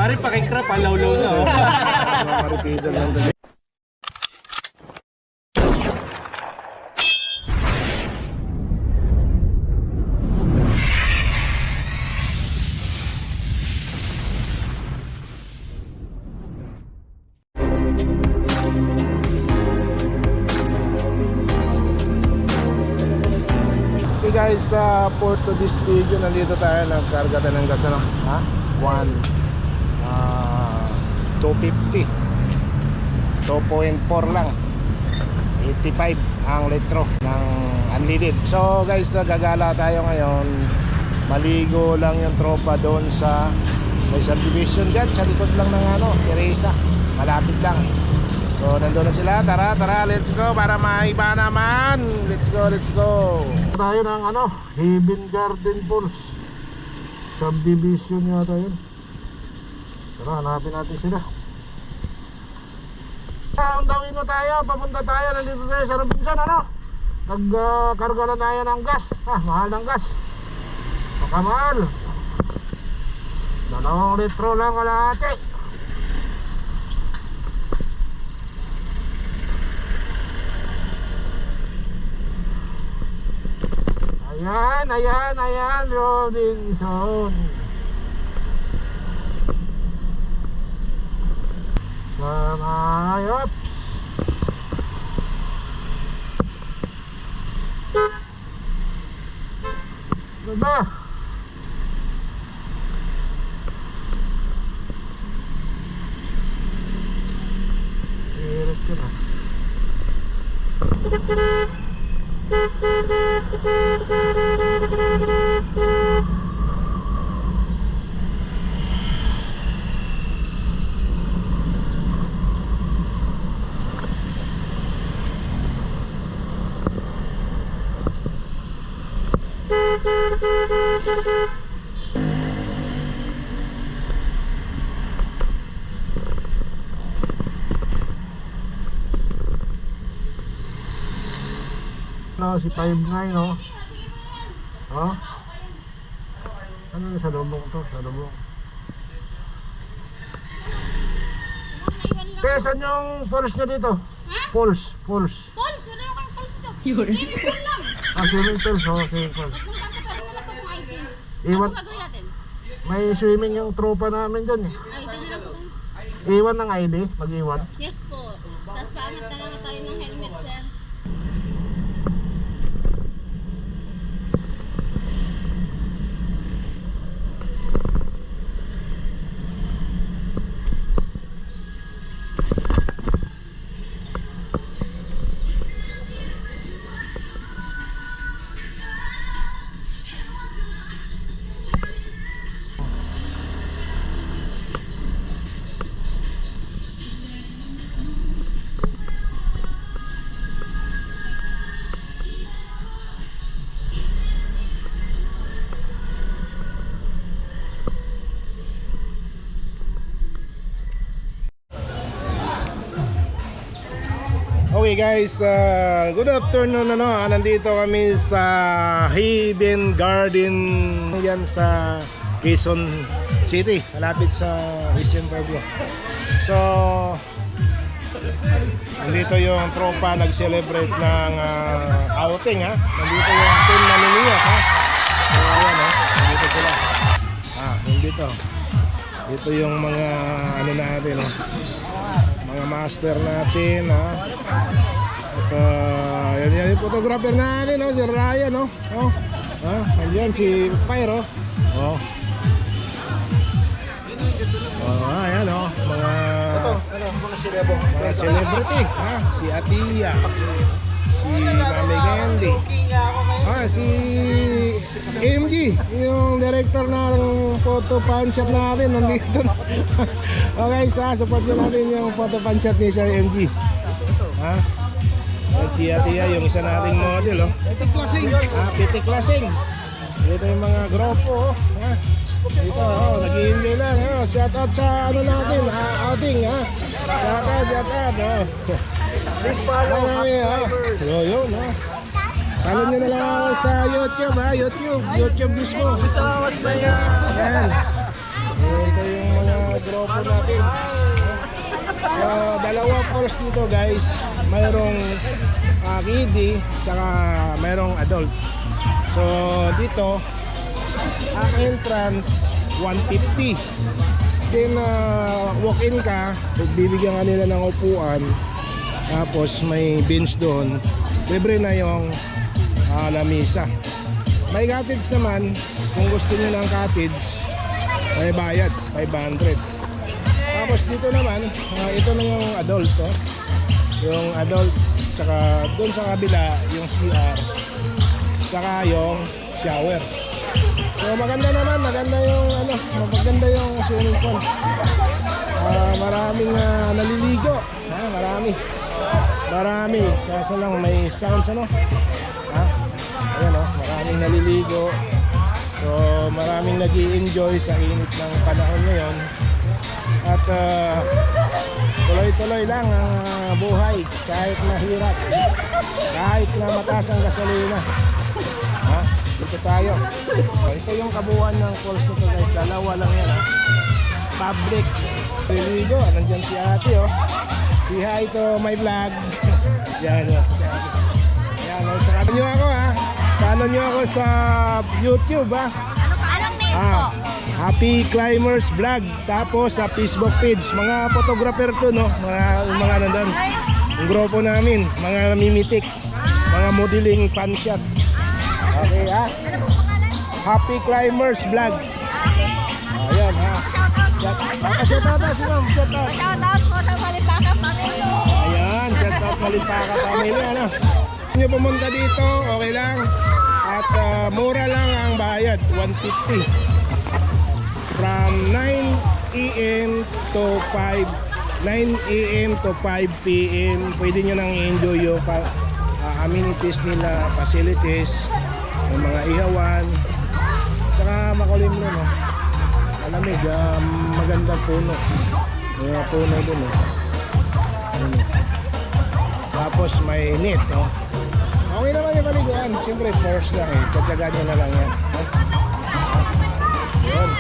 Pare pakikrap, alaw-law na oh. Maripisan lang doon. Okay guys, for to this video, nandito tayo, nagkarga tayo ng gas, ano? Ha? 250 2.4 lang, 85 ang litro ng unleaded. So guys, gagala tayo ngayon. Maligo lang yung tropa doon sa may subdivision dyan, sa likod lang ng Teresa, malapit lang. So nandun na sila, tara, let's go para maiba naman. Let's go tayo ng Haven Garden Falls subdivision yata yun. Tara, hanapin natin sila. Ang dawin na tayo, papunta tayo, nandito tayo sa Robinson. Nagkarga na tayo ng gas. Mahal ng gas, makamahal. 2 litro lang kalahati. Ayan, Robinson. Ayop. Diba? Hirap yun si 5'9", no? Ano yung sa lubong to? Sa lubong. Kaya saan yung falls nyo dito? Ha? Falls. Falls? Wala kang falls dito. Swimming pool lang. Swimming pool. Swimming pool. Kung kakatarin na lang po kung ID. Iwan, Ano gagawin natin? may swimming yung tropa namin dyan eh. ID na lang po. Iwan ng ID? Mag-iwan? Yes po. Tapos paangat na lang tayo ng helmet, sir. Okay guys, good afternoon. Nandito kami sa Haven Garden, yan sa Quezon City, malapit sa Christian Pueblo. So nandito yung tropa nag-celebrate ng outing ha. Nandito yung team na Ninias ha. So ayan nandito sila. Nandito. Dito yung mga natin mga master natin ha. At yan yung photographer natin si Ryan andyan si Pyro ayan mga celebrity si Atia, si Mami Candy, si AMG, yung director ng photo punch-up natin nandito. Okay, support natin yung photo punch-up ni Sir AMG. At si Atia, yung isa nating model Pitik Lasing. Dito yung mga grupo dito nag-i-enjoy lang shout out sa natin outing shout out please follow yun follow nyo na lang ako sa YouTube YouTube mismo. Ayan. Ito yung mga tropo natin. Dalawang falls dito guys. Mayroong kiddie, tsaka mayroong adult. So dito, ang entrance 150. Then walk-in ka, bibigyan ka nila ng upuan. Tapos may bench doon. Libre na yung lamisa. May cottage naman. Kung gusto niyo ng cottage, may bayad 500. Tapos dito naman, ito na yung adult, oh. Yung adult, tsaka doon sa kabila yung CR, tsaka yung shower. So maganda naman, maganda yung swimming pool. Maraming naliligo, marami. Kaso lang may sounds, ano? Ayan, oh, maraming naliligo. So maraming nag-i-enjoy sa init ng panahon ngayon. At tuloy-tuloy lang ang buhay kahit mahirap, kahit na mataas ang gasolina. Dito tayo. Ito yung kabuuan ng falls nito guys. Dalawa lang yan, ha. Public. Naliligo. Nandiyan si ate, oh. Si hi to my vlog. Yan, oh. Yan, oh. Sakatan nyo ako, ha. Follow nyo ako sa YouTube, ha. Anong name po? Happy Climbers Vlog. Tapos sa Facebook page. Mga photographer to, no. Mga nandun. Ang grupo namin. Mga mimitik. Mga modeling fan shot. Okay, ha. Happy Climbers Vlog. Ayan, ha. Shoutout na si ma'am. Shoutout. Shoutout po sa Malipaka Pamilya. Ayan, shoutout Malipaka Pamilya, ano. Kung nyo pumunta dito, okay lang. At mura lang ang bayad, 150. From 9 AM to 5 PM. Pwede nyo nang enjoy yung amenities nila, facilities, yung mga ihawan. Tsaka makulim nun, no? Malamig, magandang puno. May mga puno dun, eh. Tapos may net, no? Okay naman yung paliguan. Siyempre, first lang, eh. Tatyagaan nyo na lang yan. Yun.